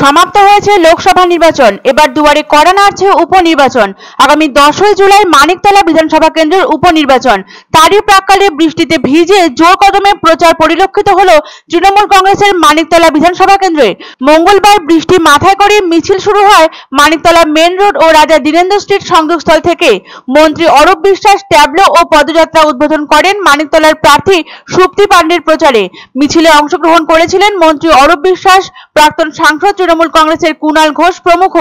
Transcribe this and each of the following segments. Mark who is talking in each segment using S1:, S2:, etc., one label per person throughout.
S1: সমাপ্ত হয়েছে লোকসভা নির্বাচন। এবার দুয়ারে কড়া নাড়ছে উপনির্বাচন। আগামী 10ই জুলাই মানিকতলা বিধানসভা কেন্দ্রের উপনির্বাচন। তারই প্রাক্কালে বৃষ্টিতে ভিজে জোর কদমে প্রচার পরিলক্ষিত হলো তৃণমূল কংগ্রেসের মানিকতলা বিধানসভা কেন্দ্রে। মঙ্গলবার বৃষ্টি মাথায় করে মিছিল শুরু হয় মানিকতলা মেন রোড ও রাজা দীনেন্দ্র স্ট্রিট সংযোগস্থল থেকে। মন্ত্রী অরূপ বিশ্বাস ট্যাবলো ও পদযাত্রা উদ্বোধন করেন মানিকতলার প্রার্থী সুপ্তি পাণ্ডের প্রচারে। মিছিলে অংশগ্রহণ করেছিলেন মন্ত্রী অরূপ বিশ্বাস, প্রাক্তন সাংসদ তৃণমূল কংগ্রেসের কুণাল ঘোষ প্রমুখ।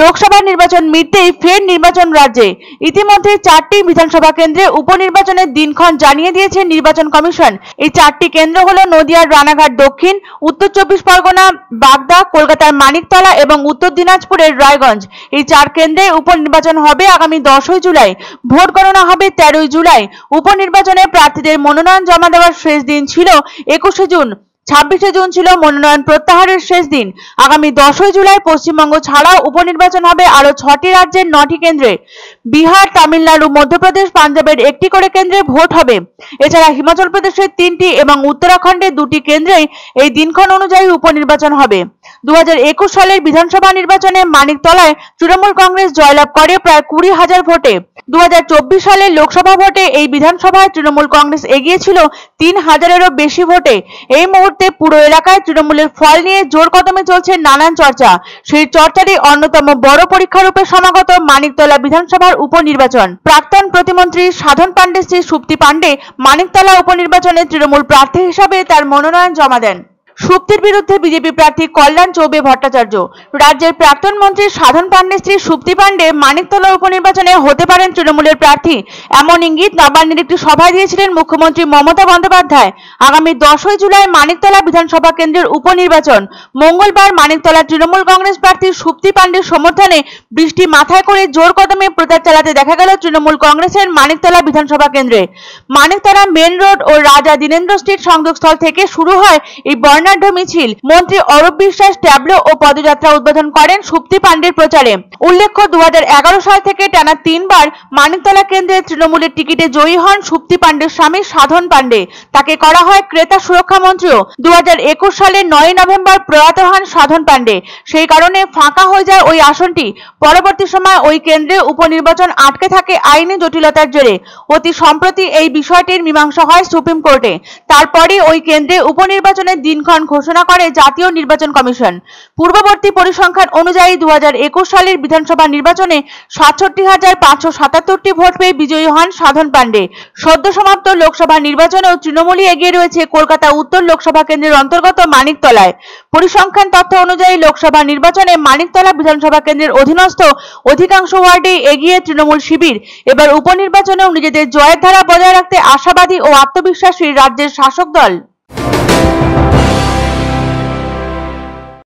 S1: লোকসভা নির্বাচন মিটতেই ফের নির্বাচন রাজ্যে। ইতিমধ্যে 4টি বিধানসভা কেন্দ্রে উপনির্বাচনের দিনক্ষণ জানিয়ে দিয়েছে নির্বাচন কমিশন। এই 4টি কেন্দ্র হলো নদিয়ার রানাঘাট দক্ষিণ, উত্তর 24 পরগনা বাগদা, কলকাতার মানিকতলা এবং উত্তর দিনাজপুরের রায়গঞ্জ। এই 4 কেন্দ্রে উপনির্বাচন হবে আগামী 10ই জুলাই। ভোট গণনা হবে 13ই জুলাই। উপনির্বাচনে প্রার্থীদের মনোনয়ন জমা দেওয়ার শেষ দিন ছিল 21শে জুন। 26শে জুন ছিল মনোনয়ন প্রত্যাহারের শেষ দিন। আগামী 10ই জুলাই পশ্চিমবঙ্গ ছাড়াও উপনির্বাচন হবে আরো 6টি রাজ্যের 9টি কেন্দ্রে। বিহার, তামিলনাড়ু, মধ্যপ্রদেশ, পাঞ্জাবের 1টি করে কেন্দ্রে ভোট হবে। এছাড়া হিমাচল প্রদেশের 3টি এবং উত্তরাখণ্ডের 2টি কেন্দ্রেই এই দিনক্ষণ অনুযায়ী উপনির্বাচন হবে। 2021 সালের বিধানসভা নির্বাচনে মানিকতলায় তৃণমূল কংগ্রেস জয়লাভ করে প্রায় 20,000 ভোটে। 2024 সালের লোকসভা ভোটে এই বিধানসভায় তৃণমূল কংগ্রেস এগিয়ে ছিল 3,000-এরও বেশি ভোটে। এই মুহূর্তে পুরো এলাকায় তৃণমূলের ফল নিয়ে জোর কদমে চলছে নানান চর্চা। সেই চর্চারই অন্যতম বড় পরীক্ষারূপে সমাগত মানিকতলা বিধানসভার উপনির্বাচন। প্রাক্তন প্রতিমন্ত্রী সাধন পাণ্ডে শ্রী সুপ্তি পাণ্ডে মানিকতলা উপনির্বাচনে তৃণমূল প্রার্থী হিসাবে তার মনোনয়ন জমা দেন। সুপ্তির বিরুদ্ধে বিজেপি প্রার্থী কল্যাণ চৌবে ভট্টাচার্য। রাজ্যের প্রাক্তন মন্ত্রী সাধন পাণ্ডে শ্রী সুপ্তি পাণ্ডে মানিকতলা উপনির্বাচনে হতে পারেন তৃণমূলের প্রার্থী, এমন ইঙ্গিত নবান্নের একটি সভায় দিয়েছিলেন মুখ্যমন্ত্রী মমতা বন্দ্যোপাধ্যায়। আগামী 10ই জুলাই মানিকতলা বিধানসভা কেন্দ্রের উপনির্বাচন। মঙ্গলবার মানিকতলা তৃণমূল কংগ্রেস প্রার্থী সুপ্তি পাণ্ডের সমর্থনে বৃষ্টি মাথায় করে জোর কদমে প্রচার চালাতে দেখা গেল তৃণমূল কংগ্রেসের মানিকতলা বিধানসভা কেন্দ্রে। মানিকতলা মেন রোড ও রাজা দীনেন্দ্র স্ট্রিট সংযোগস্থল থেকে শুরু হয় এই বর্ণাঢ্য মিছিল। মন্ত্রী অরূপ বিশ্বাস ট্যাবলো ও পদযাত্রা উদ্বোধন করেন সুপ্তি পাণ্ডের প্রচারে। উল্লেখ্য, 2011 সাল থেকে টানা 3 বার মানিকতলা কেন্দ্রে তৃণমূলের টিকিটে জয়ী হন সুপ্তি পাণ্ডের স্বামী সাধন পাণ্ডে। তাকে করা হয় ক্রেতা সুরক্ষা মন্ত্রীও। 2021 সালের 9ই নভেম্বর প্রয়াত হন সাধন পাণ্ডে। সেই কারণে ফাঁকা হয়ে যায় ওই আসনটি। পরবর্তী সময় ওই কেন্দ্রে উপনির্বাচন আটকে থাকে আইনি জটিলতার জেরে। অতি সম্প্রতি এই বিষয়টির মীমাংসা হয় সুপ্রিম কোর্টে। তারপরে ওই কেন্দ্রে উপনির্বাচনের দিনক্ষণ ঘোষণা করে জাতীয় নির্বাচন কমিশন। পূর্ববর্তী পরিসংখ্যান অনুযায়ী 2021 সালের বিধানসভা নির্বাচনে 67,577টি ভোট পেয়ে বিজয়ী হন সাধন পাণ্ডে। সদ্য সমাপ্ত লোকসভা নির্বাচনেও তৃণমূলই এগিয়ে রয়েছে কলকাতা উত্তর লোকসভা কেন্দ্রের অন্তর্গত মানিকতলায়। পরিসংখ্যান তথ্য অনুযায়ী লোকসভা নির্বাচনে মানিকতলা বিধানসভা কেন্দ্রের অধীনস্থ অধিকাংশ ওয়ার্ডেই এগিয়ে তৃণমূল শিবির। এবার উপনির্বাচনেও নিজেদের জয়ের ধারা বজায় রাখতে আশাবাদী ও আত্মবিশ্বাসী রাজ্যের শাসক দল।